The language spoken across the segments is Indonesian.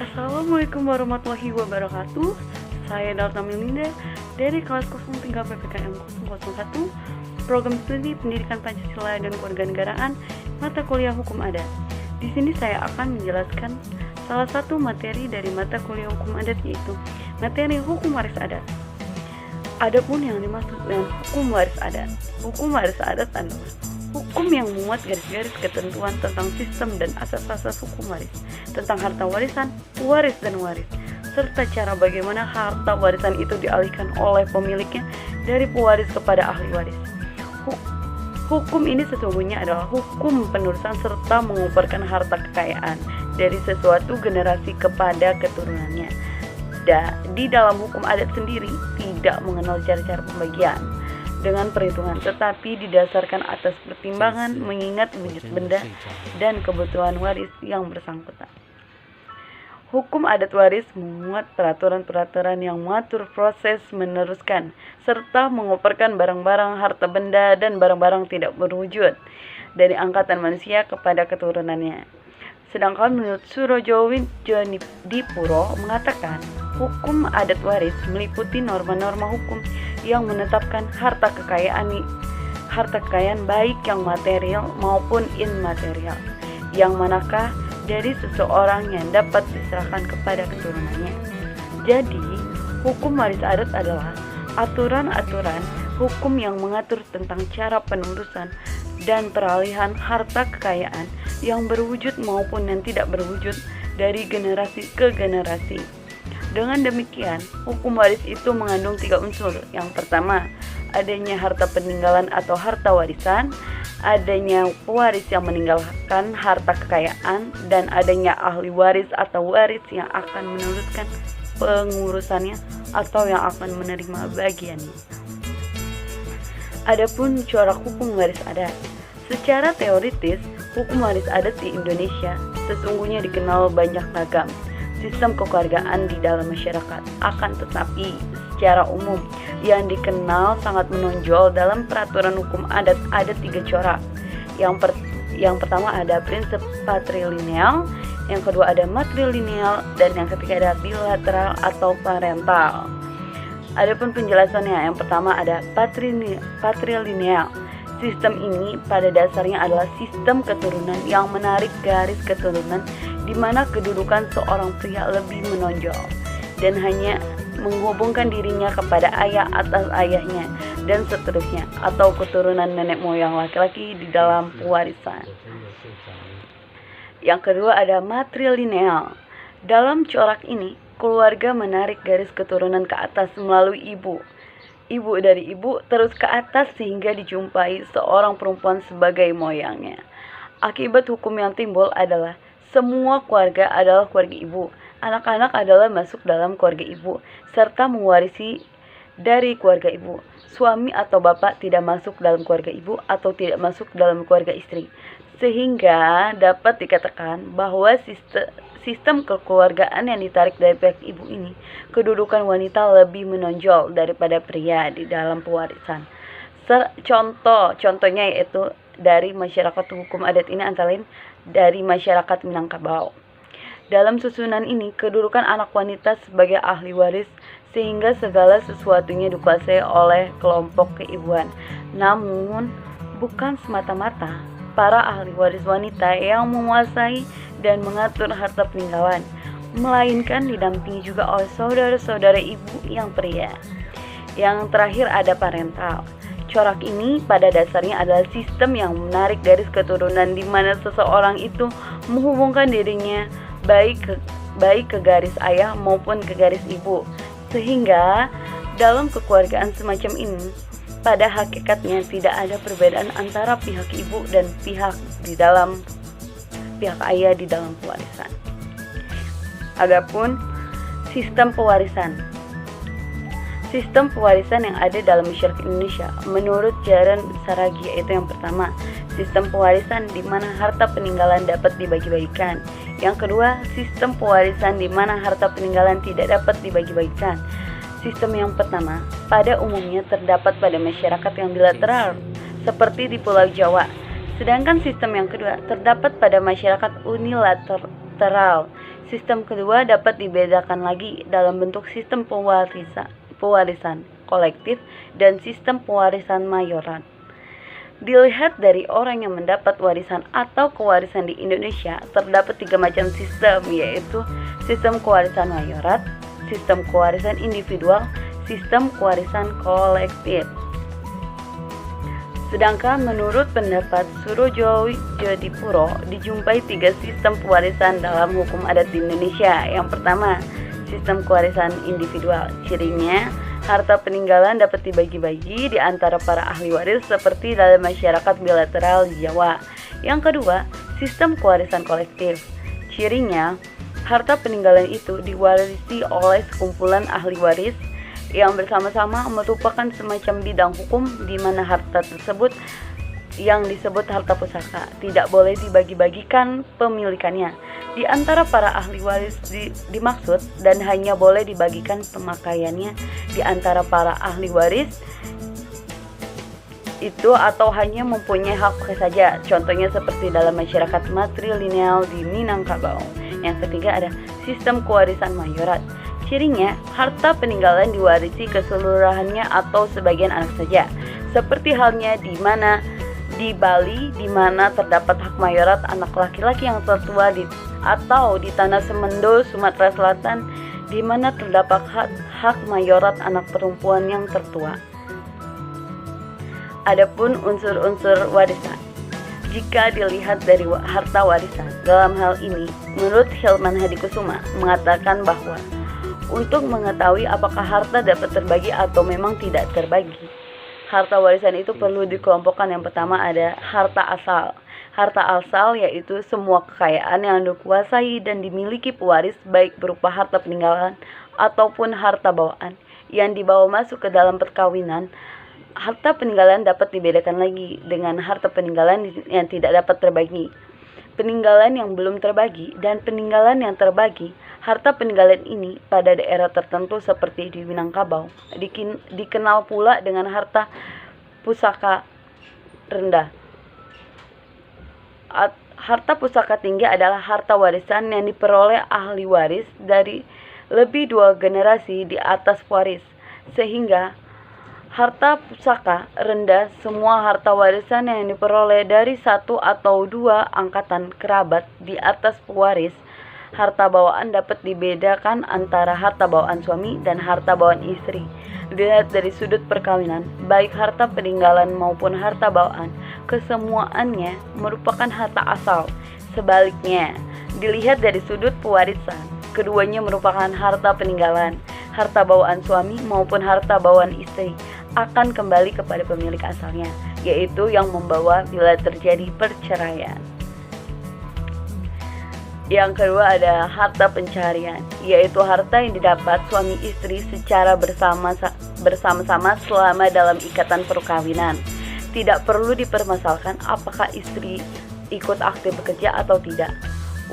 Assalamualaikum warahmatullahi wabarakatuh. Saya Dalta Melinda dari kelas 03 PPKM 001, Program Studi Pendidikan Pancasila dan Kewarganegaraan, mata kuliah Hukum Adat. Di sini saya akan menjelaskan salah satu materi dari mata kuliah Hukum Adat, yaitu materi Hukum Waris Adat. Adapun yang dimaksud dengan Hukum Waris Adat, Hukum Waris Adat adalah hukum yang memuat garis-garis ketentuan tentang sistem dan asas-asas hukum waris, tentang harta warisan, waris dan waris, serta cara bagaimana harta warisan itu dialihkan oleh pemiliknya dari pewaris kepada ahli waris. Hukum ini sesungguhnya adalah hukum penerusan serta mengumpulkan harta kekayaan dari sesuatu generasi kepada keturunannya. Di dalam hukum adat sendiri tidak mengenal cara-cara pembagian dengan perhitungan, tetapi didasarkan atas pertimbangan mengingat wujud benda dan kebutuhan waris yang bersangkutan. Hukum adat waris memuat peraturan-peraturan yang mengatur proses meneruskan serta mengoperkan barang-barang, harta benda, dan barang-barang tidak berwujud dari angkatan manusia kepada keturunannya. Sedangkan menurut Surojo Widjodipuro mengatakan, hukum adat waris meliputi norma-norma hukum yang menetapkan harta kekayaan baik yang material maupun immaterial, yang manakah dari seseorang yang dapat diserahkan kepada keturunannya. Jadi, hukum waris adat adalah aturan-aturan hukum yang mengatur tentang cara penurusan dan peralihan harta kekayaan yang berwujud maupun yang tidak berwujud dari generasi ke generasi. Dengan demikian, hukum waris itu mengandung 3 unsur. Yang pertama, adanya harta peninggalan atau harta warisan, adanya pewaris yang meninggalkan harta kekayaan, dan adanya ahli waris atau waris yang akan meneruskan pengurusannya atau yang akan menerima bagiannya. Adapun corak hukum waris adat, secara teoritis, hukum waris adat di Indonesia sesungguhnya dikenal banyak ragam sistem kekeluargaan di dalam masyarakat. Akan tetapi, secara umum yang dikenal sangat menonjol dalam peraturan hukum adat ada 3 corak. Yang pertama ada prinsip patrilineal, yang kedua ada matrilineal, dan yang ketiga ada bilateral atau parental. Adapun penjelasannya, yang pertama ada patrilineal. Sistem ini pada dasarnya adalah sistem keturunan yang menarik garis keturunan di mana kedudukan seorang pria lebih menonjol dan hanya menghubungkan dirinya kepada ayah atas ayahnya dan seterusnya, atau keturunan nenek moyang laki-laki di dalam pewarisan. Yang kedua ada matrilineal. Dalam corak ini, keluarga menarik garis keturunan ke atas melalui ibu dari ibu terus ke atas sehingga dijumpai seorang perempuan sebagai moyangnya. Akibat hukum yang timbul adalah semua keluarga adalah keluarga ibu. Anak-anak adalah masuk dalam keluarga ibu serta mewarisi dari keluarga ibu. Suami atau bapak tidak masuk dalam keluarga ibu atau tidak masuk dalam keluarga istri. Sehingga dapat dikatakan bahwa sistem kekeluargaan yang ditarik dari pihak ibu ini, kedudukan wanita lebih menonjol daripada pria di dalam pewarisan. Contohnya yaitu dari masyarakat hukum adat ini antara lain dari masyarakat Minangkabau. Dalam susunan ini, kedudukan anak wanita sebagai ahli waris sehingga segala sesuatunya dikuasai oleh kelompok keibuan. Namun, bukan semata-mata para ahli waris wanita yang menguasai dan mengatur harta peninggalan, melainkan didampingi juga oleh saudara-saudara ibu yang pria. Yang terakhir ada parental. Corak ini pada dasarnya adalah sistem yang menarik garis keturunan di mana seseorang itu menghubungkan dirinya baik ke garis ayah maupun ke garis ibu. Sehingga dalam kekeluargaan semacam ini, pada hakikatnya tidak ada perbedaan antara pihak ibu dan pihak ayah di dalam pewarisan. Adapun sistem pewarisan. Sistem pewarisan yang ada dalam masyarakat Indonesia menurut Jaran Saragi, yaitu yang pertama, sistem pewarisan di mana harta peninggalan dapat dibagi-bagikan. Yang kedua, sistem pewarisan di mana harta peninggalan tidak dapat dibagi-bagikan. Sistem yang pertama pada umumnya terdapat pada masyarakat yang bilateral seperti di Pulau Jawa. Sedangkan sistem yang kedua terdapat pada masyarakat unilateral Sistem kedua dapat dibedakan lagi dalam bentuk sistem pewarisan kolektif dan sistem pewarisan mayorat. Dilihat dari orang yang mendapat warisan atau kewarisan di Indonesia, terdapat 3 macam sistem, yaitu sistem kewarisan mayorat, sistem kewarisan individual, sistem kewarisan kolektif. Sedangkan menurut pendapat Surojo Jodipuro, dijumpai 3 sistem pewarisan dalam hukum adat di Indonesia. Yang pertama, sistem kewarisan individual. Cirinya, harta peninggalan dapat dibagi-bagi di antara para ahli waris seperti dalam masyarakat bilateral di Jawa. Yang kedua, sistem kewarisan kolektif. Cirinya, harta peninggalan itu diwarisi oleh sekumpulan ahli waris yang bersama-sama merupakan semacam bidang hukum di mana harta tersebut yang disebut harta pusaka tidak boleh dibagi-bagikan pemilikannya di antara para ahli waris dimaksud dan hanya boleh dibagikan pemakaiannya di antara para ahli waris itu atau hanya mempunyai hak saja. Contohnya seperti dalam masyarakat matrilineal di Minangkabau. Yang ketiga ada sistem kewarisan mayorat. Cirinya, harta peninggalan diwarisi keseluruhannya atau sebagian anak saja. Seperti halnya di Bali, di mana terdapat hak mayorat anak laki-laki yang tertua atau di Tanah Semendo, Sumatera Selatan, di mana terdapat hak mayorat anak perempuan yang tertua. Adapun unsur-unsur warisan, jika dilihat dari harta warisan, dalam hal ini, menurut Hilman Hadikusuma mengatakan bahwa untuk mengetahui apakah harta dapat terbagi atau memang tidak terbagi, harta warisan itu perlu dikelompokkan. Yang pertama ada harta asal. Harta asal yaitu semua kekayaan yang dikuasai dan dimiliki pewaris, baik berupa harta peninggalan ataupun harta bawaan yang dibawa masuk ke dalam perkawinan. Harta peninggalan dapat dibedakan lagi dengan harta peninggalan yang tidak dapat terbagi. Peninggalan yang belum terbagi dan peninggalan yang terbagi. Harta peninggalan ini pada daerah tertentu seperti di Minangkabau dikenal pula dengan harta pusaka rendah. Harta pusaka tinggi adalah harta warisan yang diperoleh ahli waris dari lebih 2 generasi di atas waris, sehingga harta pusaka rendah semua harta warisan yang diperoleh dari 1 atau 2 angkatan kerabat di atas pewaris. Harta bawaan dapat dibedakan antara harta bawaan suami dan harta bawaan istri. Dilihat dari sudut perkawinan, baik harta peninggalan maupun harta bawaan, kesemuaannya merupakan harta asal. Sebaliknya, dilihat dari sudut pewarisan, keduanya merupakan harta peninggalan. Harta bawaan suami maupun harta bawaan istri akan kembali kepada pemilik asalnya, yaitu yang membawa bila terjadi perceraian. Yang kedua ada harta pencaharian, yaitu harta yang didapat suami istri secara bersama-sama selama dalam ikatan perkawinan. Tidak perlu dipermasalahkan apakah istri ikut aktif bekerja atau tidak.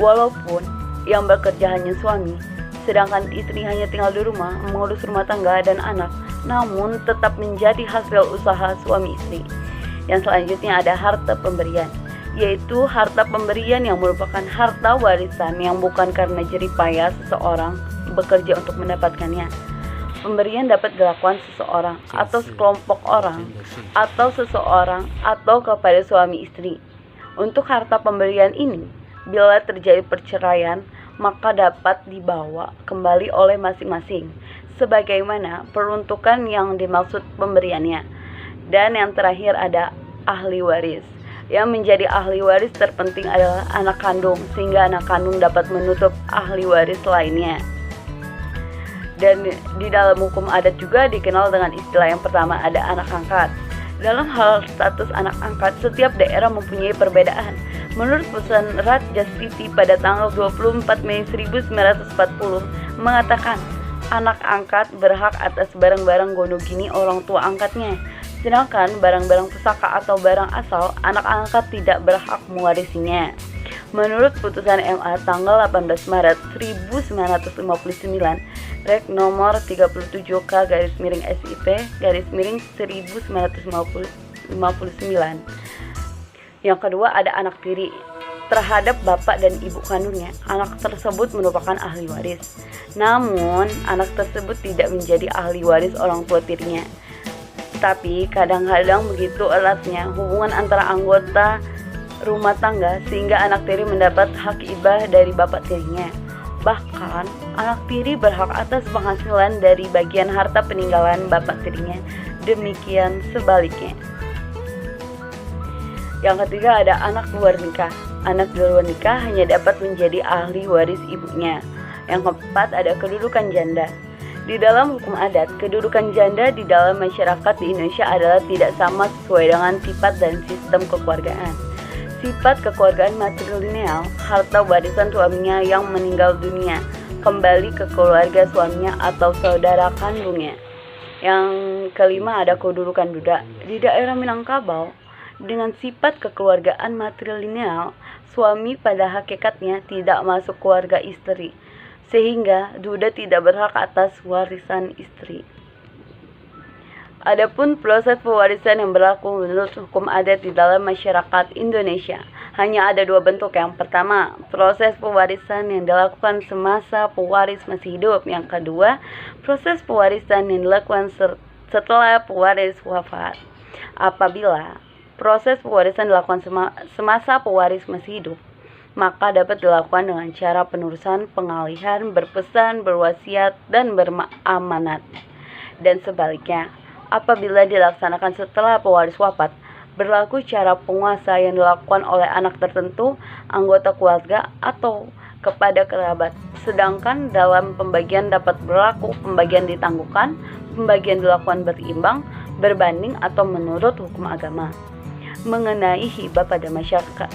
Walaupun yang bekerja hanya suami, sedangkan istri hanya tinggal di rumah mengurus rumah tangga dan anak, namun tetap menjadi hasil usaha suami istri. Yang selanjutnya ada harta pemberian, yaitu harta pemberian yang merupakan harta warisan yang bukan karena jerih payah seseorang bekerja untuk mendapatkannya. Pemberian dapat dilakukan seseorang atau sekelompok orang atau seseorang atau kepada suami istri. Untuk harta pemberian ini, bila terjadi perceraian, maka dapat dibawa kembali oleh masing-masing sebagaimana peruntukan yang dimaksud pemberiannya. Dan yang terakhir ada ahli waris. Yang menjadi ahli waris terpenting adalah anak kandung, sehingga anak kandung dapat menutup ahli waris lainnya. Dan di dalam hukum adat juga dikenal dengan istilah yang pertama ada anak angkat. Dalam hal status anak angkat, setiap daerah mempunyai perbedaan. Menurut putusan Rat Justisi pada tanggal 24 Mei 1940 mengatakan anak angkat berhak atas barang-barang gonogini orang tua angkatnya. Sedangkan barang-barang pusaka atau barang asal, anak angkat tidak berhak mewarisinya. Menurut putusan MA tanggal 18 Maret 1959, Rek nomor 37K/SIP/1959. Yang kedua ada anak tiri. terhadap bapak dan ibu kandungnya, anak tersebut merupakan ahli waris. Namun, anak tersebut tidak menjadi ahli waris orang tua tirinya. Tapi kadang-kadang begitu eratnya hubungan antara anggota rumah tangga sehingga anak tiri mendapat hak hibah dari bapak tirinya. Bahkan, anak tiri berhak atas penghasilan dari bagian harta peninggalan bapak tirinya. Demikian sebaliknya. Yang ketiga ada anak luar nikah. Anak di luar nikah hanya dapat menjadi ahli waris ibunya. Yang keempat ada kedudukan janda. Di dalam hukum adat, kedudukan janda di dalam masyarakat di Indonesia adalah tidak sama sesuai dengan sifat dan sistem kekeluargaan. Sifat kekeluargaan matrilineal, harta warisan suaminya yang meninggal dunia kembali ke keluarga suaminya atau saudara kandungnya. Yang kelima ada kedudukan duda. Di daerah Minangkabau, dengan sifat kekeluargaan matrilineal, suami pada hakikatnya tidak masuk keluarga istri, sehingga duda tidak berhak atas warisan istri. Adapun proses pewarisan yang berlaku menurut hukum adat di dalam masyarakat Indonesia hanya ada dua bentuk. Yang pertama, proses pewarisan yang dilakukan semasa pewaris masih hidup. Yang kedua, proses pewarisan yang dilakukan setelah pewaris wafat. Apabila proses pewarisan dilakukan semasa pewaris masih hidup, maka dapat dilakukan dengan cara penerusan, pengalihan, berpesan, berwasiat, dan beramanat. Dan sebaliknya, apabila dilaksanakan setelah pewaris wafat, berlaku cara penguasa yang dilakukan oleh anak tertentu, anggota keluarga, atau kepada kerabat. Sedangkan dalam pembagian dapat berlaku pembagian ditangguhkan, pembagian dilakukan berimbang, berbanding, atau menurut hukum agama. Mengenai hibah pada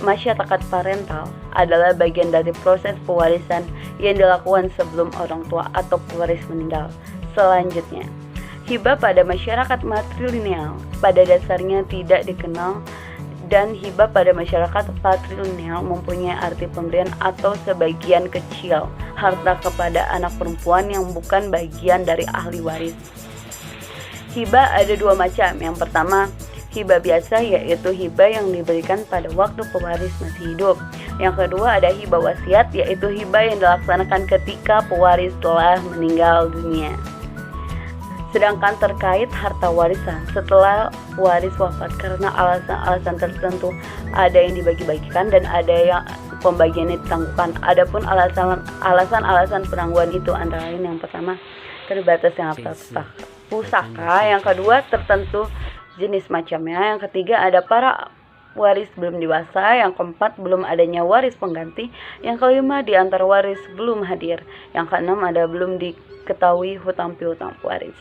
masyarakat parental adalah bagian dari proses pewarisan yang dilakukan sebelum orang tua atau pewaris meninggal. Selanjutnya, hibah pada masyarakat matrilineal pada dasarnya tidak dikenal, dan hibah pada masyarakat patrilineal mempunyai arti pemberian atau sebagian kecil harta kepada anak perempuan yang bukan bagian dari ahli waris. Hibah ada dua macam. Yang pertama, hibah biasa, yaitu hibah yang diberikan pada waktu pewaris masih hidup. Yang kedua ada hibah wasiat, yaitu hibah yang dilaksanakan ketika pewaris telah meninggal dunia. Sedangkan terkait harta warisan setelah waris wafat karena alasan-alasan tertentu, ada yang dibagi-bagikan dan ada yang pembagiannya ditangguhkan. Adapun alasan-alasan penangguhan itu antara lain yang pertama, terbatasnya harta pusaka, yang kedua tertentu jenis macamnya, yang ketiga ada para waris belum dewasa, yang keempat belum adanya waris pengganti, yang kelima di antara waris belum hadir, yang keenam ada belum diketahui hutang piutang waris.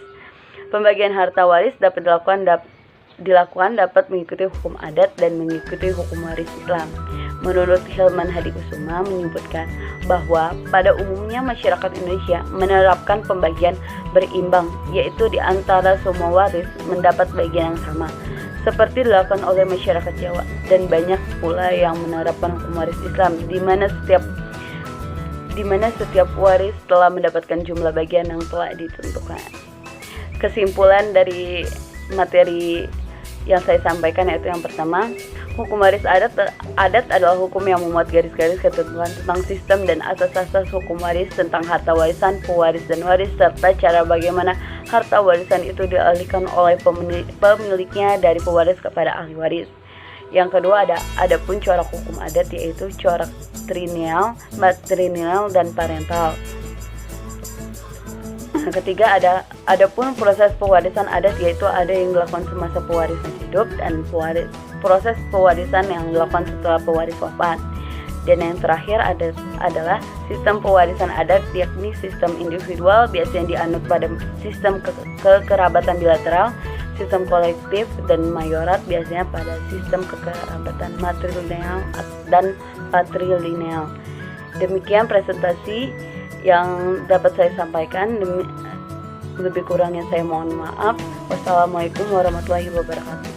Pembagian harta waris dapat dilakukan dapat mengikuti hukum adat dan mengikuti hukum waris Islam. Menurut Hilman Hadikusuma menyebutkan bahwa pada umumnya masyarakat Indonesia menerapkan pembagian berimbang, yaitu di antara semua waris mendapat bagian yang sama, seperti dilakukan oleh masyarakat Jawa, dan banyak pula yang menerapkan hukum waris Islam di mana setiap waris telah mendapatkan jumlah bagian yang telah ditentukan. Kesimpulan dari materi yang saya sampaikan yaitu yang pertama, hukum waris adat adalah hukum yang memuat garis-garis ketentuan tentang sistem dan asas-asas hukum waris, tentang harta warisan, pewaris dan waris, serta cara bagaimana harta warisan itu dialihkan oleh pemiliknya dari pewaris kepada ahli waris. Yang kedua ada pun corak hukum adat, yaitu corak matrilineal dan parental. Yang ketiga ada pun proses pewarisan adat, yaitu ada yang dilakukan semasa pewaris masih hidup dan proses pewarisan yang dilakukan setelah pewaris wafat. Dan yang terakhir adalah sistem pewarisan adat, yakni sistem individual biasanya dianut pada sistem kekerabatan bilateral, sistem kolektif dan mayorat biasanya pada sistem kekerabatan matrilineal dan patrilineal. Demikian presentasi yang dapat saya sampaikan. Lebih kurangnya saya mohon maaf. Wassalamualaikum warahmatullahi wabarakatuh.